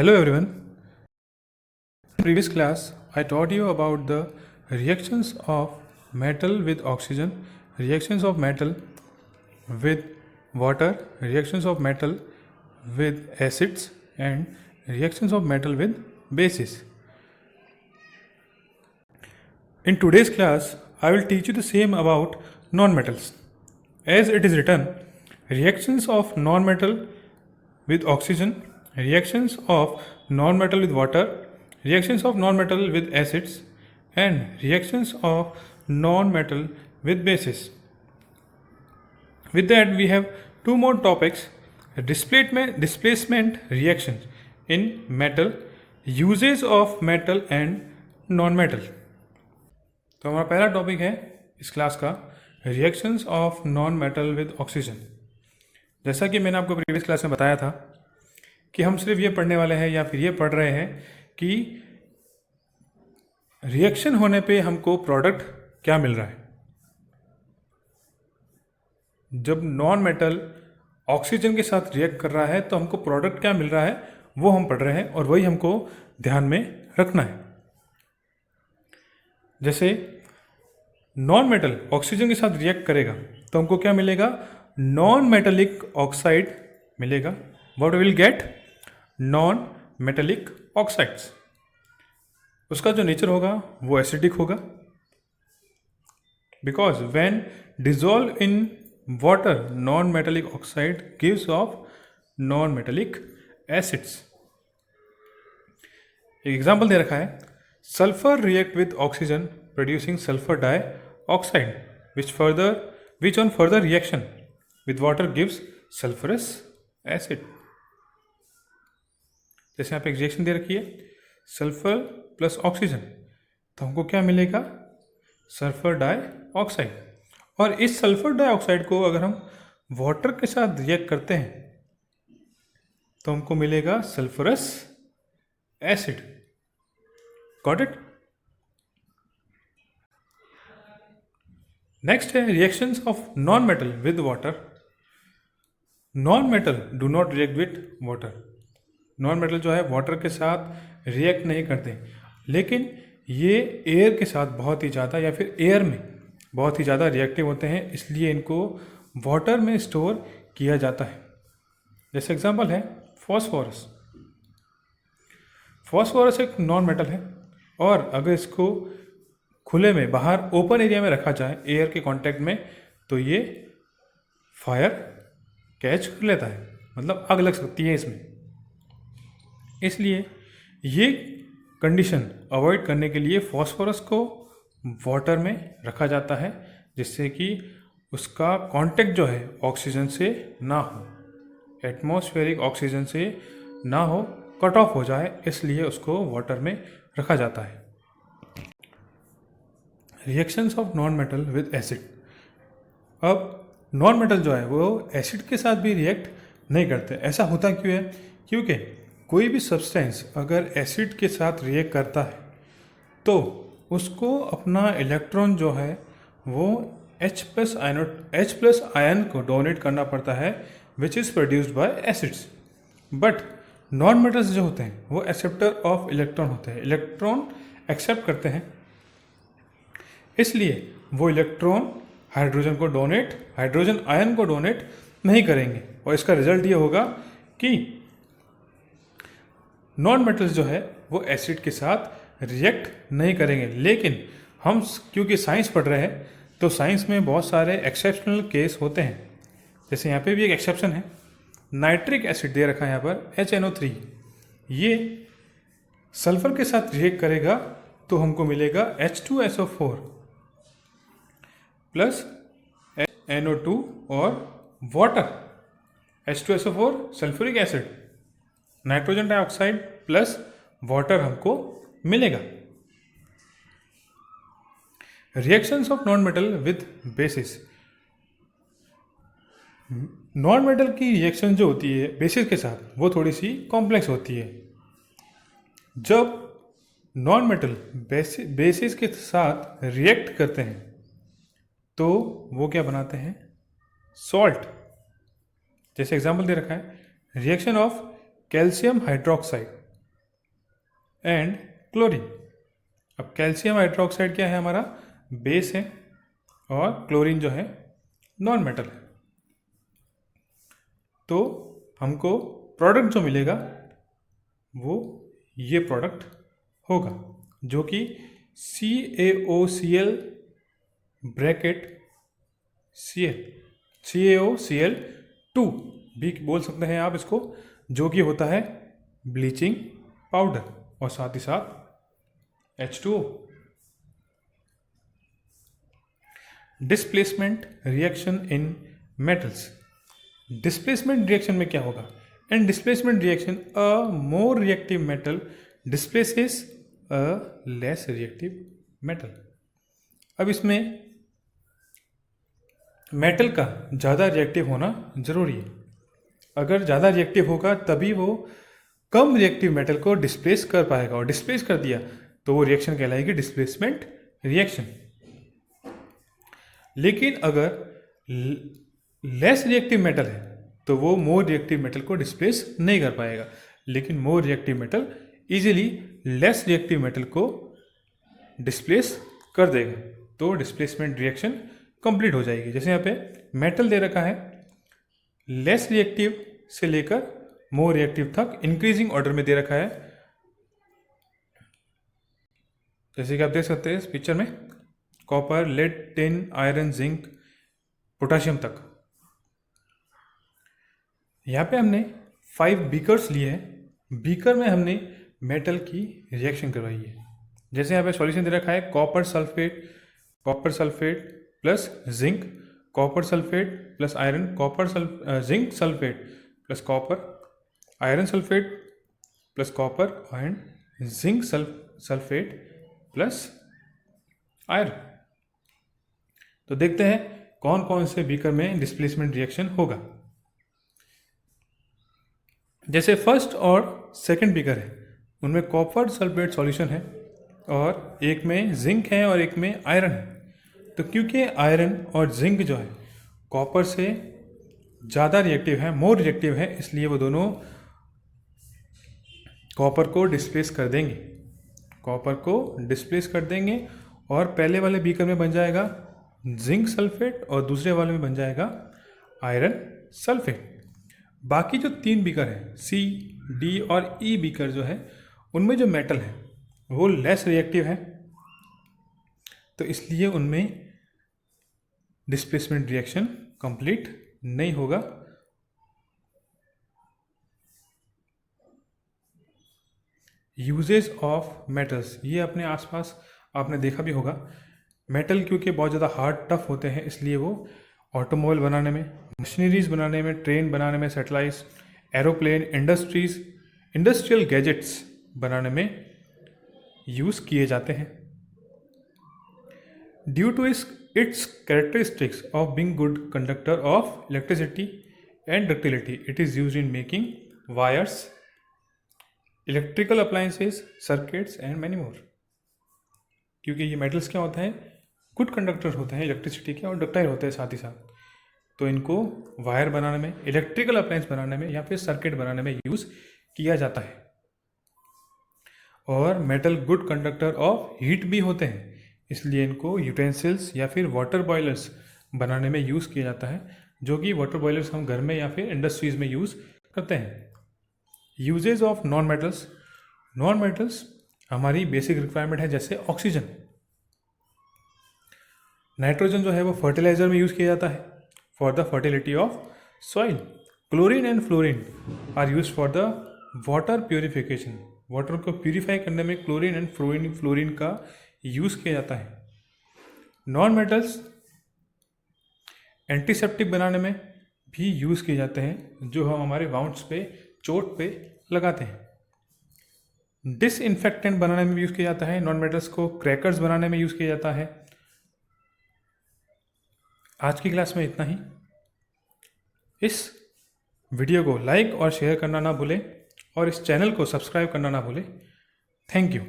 Hello everyone. In previous class, I taught you about the reactions of metal with oxygen, reactions of metal with water, reactions of metal with acids, and reactions of metal with bases. In today's class, I will teach you the same about non-metals. As it is written, reactions of non-metal with oxygen, reactions of non-metal with water, reactions of non-metal with acids, and reactions of non-metal with bases. With that, we have two more topics: displacement reactions in metal, uses of metal and non-metal. तो हमारा पहला topic है इस class का reactions of non metal with oxygen. जैसा कि मैंने आपको प्रीवियस क्लास में बताया था कि हम सिर्फ ये पढ़ने वाले हैं या फिर ये पढ़ रहे हैं कि रिएक्शन होने पे हमको प्रोडक्ट क्या मिल रहा है। जब नॉन मेटल ऑक्सीजन के साथ रिएक्ट कर रहा है तो हमको प्रोडक्ट क्या मिल रहा है वो हम पढ़ रहे हैं और वही हमको ध्यान में रखना है। जैसे नॉन मेटल ऑक्सीजन के साथ रिएक्ट करेगा तो हमको क्या मिलेगा, नॉन मेटेलिक ऑक्साइड मिलेगा। What will get, non metallic oxides. उसका जो नेचर होगा वो एसिडिक होगा, because when dissolve in water non metallic oxide gives off non metallic acids. एक एग्जाम्पल दे रखा है, sulphur react with oxygen producing sulfur dioxide which on further reaction with water gives sulfurous acid। जैसे यहाँ पे एक reaction दे रखी है sulphur plus oxygen, तो हमको क्या मिलेगा, सल्फर डाइऑक्साइड। और इस सल्फर डाइऑक्साइड को अगर हम वाटर के साथ रिएक्ट करते हैं तो हमको मिलेगा sulphurous acid. Got it. Next है reactions of non metal with water. Non metal do not react with water. Non metal जो है वाटर के साथ रिएक्ट नहीं करते, लेकिन ये एयर के साथ बहुत ही ज़्यादा या फिर एयर में बहुत ही ज़्यादा रिएक्टिव होते हैं, इसलिए इनको वाटर में स्टोर किया जाता है। जैसे एग्जांपल है फॉस्फोरस। फॉस्फोरस एक नॉन मेटल है और अगर इसको खुले में बाहर ओपन एरिया में रखा जाए एयर के कांटेक्ट में तो ये फायर कैच कर लेता है, मतलब आग लग सकती है इसमें। इसलिए ये कंडीशन अवॉइड करने के लिए फॉस्फोरस को वाटर में रखा जाता है, जिससे कि उसका कांटेक्ट जो है ऑक्सीजन से ना हो, एटमॉस्फेरिक ऑक्सीजन से ना हो, कट ऑफ हो जाए, इसलिए उसको वाटर में रखा जाता है। Reactions of non metal with acid. अब नॉन मेटल जो है वो एसिड के साथ भी रिएक्ट नहीं करते। ऐसा होता क्यों है, क्योंकि कोई भी सब्सटेंस अगर एसिड के साथ रिएक्ट करता है तो उसको अपना इलेक्ट्रॉन जो है वो H+ आयन को डोनेट करना पड़ता है, which is produced by acids. But non metals जो होते हैं वो एक्सेप्टर ऑफ इलेक्ट्रॉन होते हैं, इलेक्ट्रॉन एक्सेप्ट करते हैं, इसलिए वो इलेक्ट्रॉन हाइड्रोजन आयन को डोनेट नहीं करेंगे। और इसका रिजल्ट ये होगा कि नॉन मेटल्स जो है वो एसिड के साथ रिएक्ट नहीं करेंगे। लेकिन हम क्योंकि साइंस पढ़ रहे हैं तो साइंस में बहुत सारे एक्सेप्शनल केस होते हैं। जैसे यहाँ पे भी एक एक्सेप्शन है, नाइट्रिक एसिड दे रखा है यहाँ पर HNO3। ये सल्फर के साथ रिएक्ट करेगा तो हमको मिलेगा H2SO4 प्लस NO2 और water. H2SO4 sulphuric acid, nitrogen dioxide plus water हमको मिलेगा। Reactions of non metal with basis. Non metal की रिएक्शन जो होती है बेसिस के साथ वो थोड़ी सी कॉम्प्लेक्स होती है। जब नॉन मेटल बेसिस के साथ रिएक्ट करते हैं तो वो क्या बनाते हैं, सॉल्ट। जैसे एग्जांपल दे रखा है, reaction of calcium hydroxide and chlorine. अब कैल्शियम हाइड्रोक्साइड क्या है, हमारा बेस है, और क्लोरीन जो है नॉन मेटल है। तो हमको प्रोडक्ट जो मिलेगा वो ये प्रोडक्ट होगा, जो कि CaOCl ब्रैकेट Cl, CaOCl2 भी बोल सकते हैं आप इसको, जो कि होता है ब्लीचिंग पाउडर, और साथ ही साथ H2O। Displacement reaction in metals. Displacement reaction में क्या होगा? इन displacement reaction a more reactive metal displaces a less reactive metal. अब इसमें मेटल का ज़्यादा रिएक्टिव होना ज़रूरी है। अगर ज़्यादा रिएक्टिव होगा तभी वो कम रिएक्टिव मेटल को डिस्प्लेस कर पाएगा, और डिस्प्लेस कर दिया तो वो रिएक्शन कहलाएगी डिस्प्लेसमेंट रिएक्शन। लेकिन अगर लेस रिएक्टिव मेटल है तो वो मोर रिएक्टिव मेटल को डिस्प्लेस नहीं कर पाएगा, लेकिन more reactive metal easily less reactive metal को डिस्प्लेस कर देगा, तो डिस्प्लेसमेंट रिएक्शन कंप्लीट हो जाएगी। जैसे यहाँ पे मेटल दे रखा है लेस रिएक्टिव से लेकर मोर रिएक्टिव तक इंक्रीजिंग ऑर्डर में दे रखा है, जैसे कि आप देख सकते हैं इस पिक्चर में, copper, lead, tin, iron, zinc, potassium तक। यहाँ पे हमने 5 बीकर्स लिए हैं। बीकर में हमने मेटल की रिएक्शन करवाई है। जैसे यहाँ पे सॉल्यूशन दे रखा है copper sulphate plus zinc, copper sulphate plus iron, zinc sulphate plus copper, iron sulphate plus copper and zinc sulphate plus iron. तो देखते हैं कौन कौन से बीकर में डिस्प्लेसमेंट रिएक्शन होगा। जैसे फर्स्ट और सेकंड बीकर है, उनमें कॉपर सल्फेट सॉल्यूशन है, और एक में जिंक है और एक में आयरन है। तो क्योंकि आयरन और जिंक जो है कॉपर से ज़्यादा रिएक्टिव है, मोर रिएक्टिव है, इसलिए वो दोनों कॉपर को डिस्प्लेस कर देंगे, और पहले वाले बीकर में बन जाएगा जिंक सल्फेट और दूसरे वाले में बन जाएगा आयरन सल्फेट। बाकी जो 3 बीकर है C, D और E बीकर जो है, उनमें जो मेटल है वो लेस रिएक्टिव है, तो इसलिए उनमें डिस्प्लेसमेंट रिएक्शन कंप्लीट नहीं होगा। यूजेस ऑफ मेटल्स, ये अपने आसपास आपने देखा भी होगा। मेटल क्योंकि बहुत ज़्यादा हार्ड टफ होते हैं, इसलिए वो ऑटोमोबाइल बनाने में, मशीनरीज बनाने में, ट्रेन बनाने में, सैटेलाइट्स, एरोप्लेन, इंडस्ट्रियल गैजेट्स बनाने में यूज़ किए जाते हैं। Due to its characteristics of being good conductor of electricity and ductility, it is used in making wires, electrical appliances, circuits and many more. क्योंकि ये मेटल्स क्या होते हैं, गुड कंडक्टर होते हैं इलेक्ट्रिसिटी के, और डक्टाइल होते हैं साथ ही साथ, तो इनको वायर बनाने में, इलेक्ट्रिकल अप्लायंस बनाने में या फिर सर्किट बनाने में यूज़ किया जाता है। और metal good conductor of heat भी होते हैं, इसलिए इनको यूटेंसिल्स या फिर वाटर बॉयलर्स बनाने में यूज़ किया जाता है, जो कि वाटर बॉयलर्स हम घर में या फिर इंडस्ट्रीज़ में यूज़ करते हैं। यूजेज ऑफ नॉन मेटल्स हमारी बेसिक रिक्वायरमेंट है, जैसे ऑक्सीजन, नाइट्रोजन जो है वो फर्टिलाइजर में यूज़ किया जाता है for the fertility of soil, chlorine and fluorine are use for the water purification, water को प्यूरीफाई करने में क्लोरीन एंड फ्लोरीन का यूज़ किया जाता है। नॉन मेटल्स एंटीसेप्टिक बनाने में भी यूज़ किए जाते हैं, जो हम हमारे वाउंड्स पे, चोट पे लगाते हैं। डिसइंफेक्टेंट बनाने में यूज़ किया जाता है। नॉन मेटल्स को क्रैकर्स बनाने में यूज़ किया जाता है। आज की क्लास में इतना ही। इस वीडियो को लाइक और शेयर करना ना भूलें, और इस चैनल को सब्सक्राइब करना ना भूलें। Thank you.